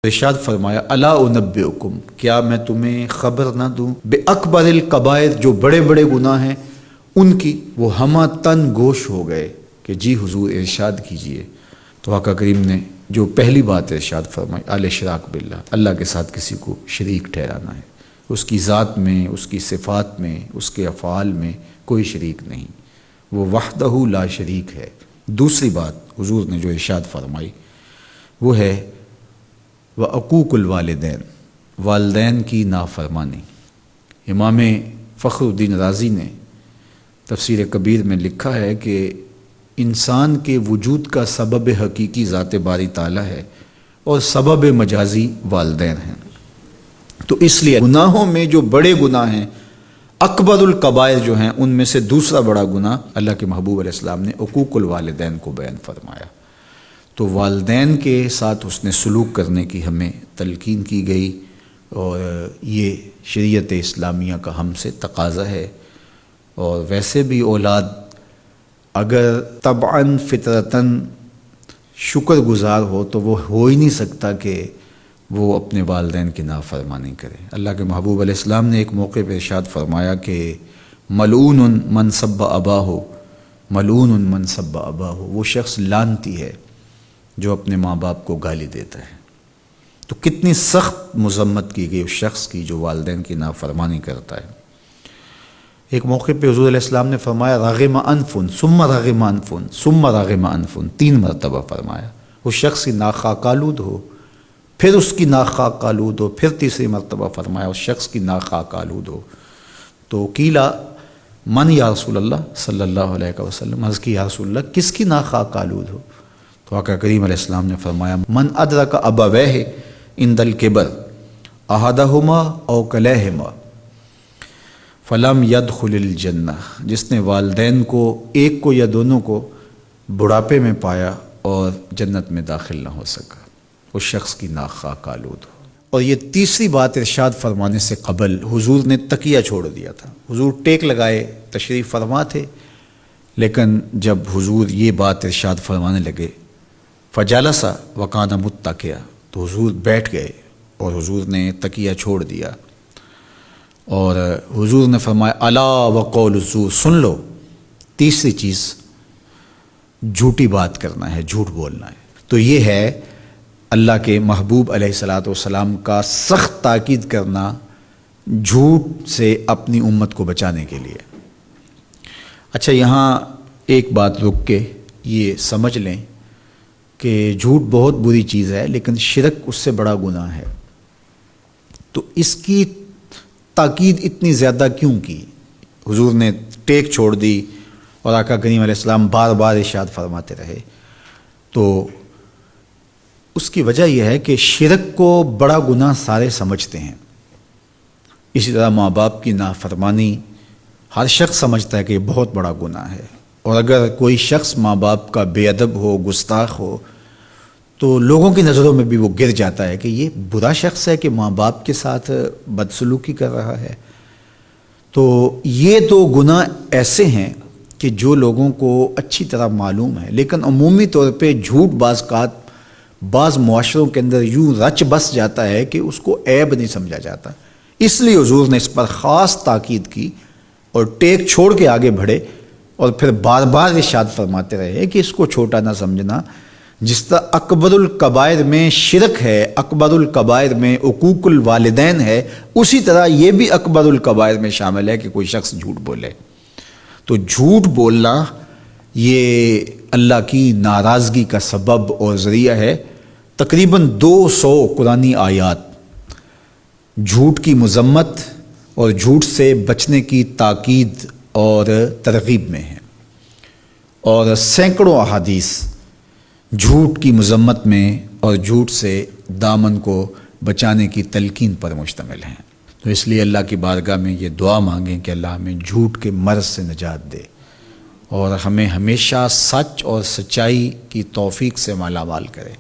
ارشاد فرمایا الا انبئکم، کیا میں تمہیں خبر نہ دوں بے اکبر الکبائر، جو بڑے بڑے گناہ ہیں ان کی۔ وہ ہمہ تن گوش ہو گئے کہ جی حضور ارشاد کیجئے۔ تو آقا کریم نے جو پہلی بات ارشاد فرمائی الاشراک باللہ، اللہ کے ساتھ کسی کو شریک ٹھہرانا ہے، اس کی ذات میں، اس کی صفات میں، اس کے افعال میں کوئی شریک نہیں، وہ وحدہ لا شریک ہے۔ دوسری بات حضور نے جو ارشاد فرمائی وہ ہے وعقوق الوالدین، والدین کی نافرمانی۔ امام فخر الدین رازی نے تفسیر کبیر میں لکھا ہے کہ انسان کے وجود کا سبب حقیقی ذات باری تعالیٰ ہے اور سبب مجازی والدین ہیں۔ تو اس لیے گناہوں میں جو بڑے گناہ ہیں، اکبر الکبائر جو ہیں، ان میں سے دوسرا بڑا گناہ اللہ کے محبوب علیہ السلام نے عقوق الوالدین کو بیان فرمایا۔ تو والدین کے ساتھ حسن سلوک کرنے کی ہمیں تلقین کی گئی، اور یہ شریعت اسلامیہ کا ہم سے تقاضا ہے۔ اور ویسے بھی اولاد اگر طبعاً فطرتاً شکر گزار ہو تو وہ ہو ہی نہیں سکتا کہ وہ اپنے والدین کی نافرمانی کرے۔ اللہ کے محبوب علیہ السلام نے ایک موقع پہ ارشاد فرمایا کہ ملعون من سب اباہ، ملعون من سب اباہ، وہ شخص لعنتی ہے جو اپنے ماں باپ کو گالی دیتا ہے۔ تو کتنی سخت مذمت کی گئی اس شخص کی جو والدین کی نافرمانی کرتا ہے۔ ایک موقع پہ حضور علیہ السلام نے فرمایا راغم انفن ثم راغم انفن ثم راغم انفن، 3 مرتبہ فرمایا۔ اس شخص کی ناک خاک آلود ہو، پھر اس کی ناک خاک آلود ہو، پھر تیسری مرتبہ فرمایا اس شخص کی ناک خاک آلود ہو۔ تو قیلا من یا رسول اللہ صلی اللہ علیہ وسلم، عرض کی یا رسول اللہ کس کی ناک خاک آلود ہو؟ تو آقا کریم علیہ السلام نے فرمایا من ادرک ابویہ عند الکبر احدہما او کلیہما فلم یدخل الجنہ، جس نے والدین کو، ایک کو یا دونوں کو، بڑھاپے میں پایا اور جنت میں داخل نہ ہو سکا، اس شخص کی ناک خاک آلود ہو۔ اور یہ تیسری بات ارشاد فرمانے سے قبل حضور نے تکیہ چھوڑ دیا تھا۔ حضور ٹیک لگائے تشریف فرما تھے، لیکن جب حضور یہ بات ارشاد فرمانے لگے فجلسا وکان متکئا، تو حضور بیٹھ گئے اور حضور نے تکیہ چھوڑ دیا، اور حضور نے فرمایا الا وقول الزور، سن لو، تیسری چیز جھوٹی بات کرنا ہے، جھوٹ بولنا ہے۔ تو یہ ہے اللہ کے محبوب علیہ الصلاۃ والسلام کا سخت تاکید کرنا جھوٹ سے اپنی امت کو بچانے کے لیے۔ اچھا، یہاں ایک بات رک کے یہ سمجھ لیں کہ جھوٹ بہت بری چیز ہے، لیکن شرک اس سے بڑا گناہ ہے۔ تو اس کی تاکید اتنی زیادہ کیوں کی؟ حضور نے ٹیک چھوڑ دی اور آقا کریم علیہ السلام بار بار ارشاد فرماتے رہے۔ تو اس کی وجہ یہ ہے کہ شرک کو بڑا گناہ سارے سمجھتے ہیں۔ اسی طرح ماں باپ کی نافرمانی ہر شخص سمجھتا ہے کہ یہ بہت بڑا گناہ ہے، اور اگر کوئی شخص ماں باپ کا بے ادب ہو، گستاخ ہو، تو لوگوں کی نظروں میں بھی وہ گر جاتا ہے کہ یہ برا شخص ہے کہ ماں باپ کے ساتھ بدسلوکی کر رہا ہے۔ تو یہ 2 گناہ ایسے ہیں کہ جو لوگوں کو اچھی طرح معلوم ہے، لیکن عمومی طور پہ جھوٹ بعض معاشروں کے اندر یوں رچ بس جاتا ہے کہ اس کو عیب نہیں سمجھا جاتا۔ اس لیے حضور نے اس پر خاص تاکید کی اور ٹیک چھوڑ کے آگے بڑھے، اور پھر بار بار ارشاد فرماتے رہے کہ اس کو چھوٹا نہ سمجھنا۔ جس طرح اکبر الکبائر میں شرک ہے، اکبر الکبائر میں عقوق الوالدین ہے، اسی طرح یہ بھی اکبر الکبائر میں شامل ہے کہ کوئی شخص جھوٹ بولے۔ تو جھوٹ بولنا یہ اللہ کی ناراضگی کا سبب اور ذریعہ ہے۔ تقریباً 200 قرآنی آیات جھوٹ کی مذمت اور جھوٹ سے بچنے کی تاکید اور ترغیب میں ہیں، اور سینکڑوں احادیث جھوٹ کی مذمت میں اور جھوٹ سے دامن کو بچانے کی تلقین پر مشتمل ہیں۔ تو اس لیے اللہ کی بارگاہ میں یہ دعا مانگیں کہ اللہ ہمیں جھوٹ کے مرض سے نجات دے، اور ہمیں ہمیشہ سچ اور سچائی کی توفیق سے مالا مال کرے۔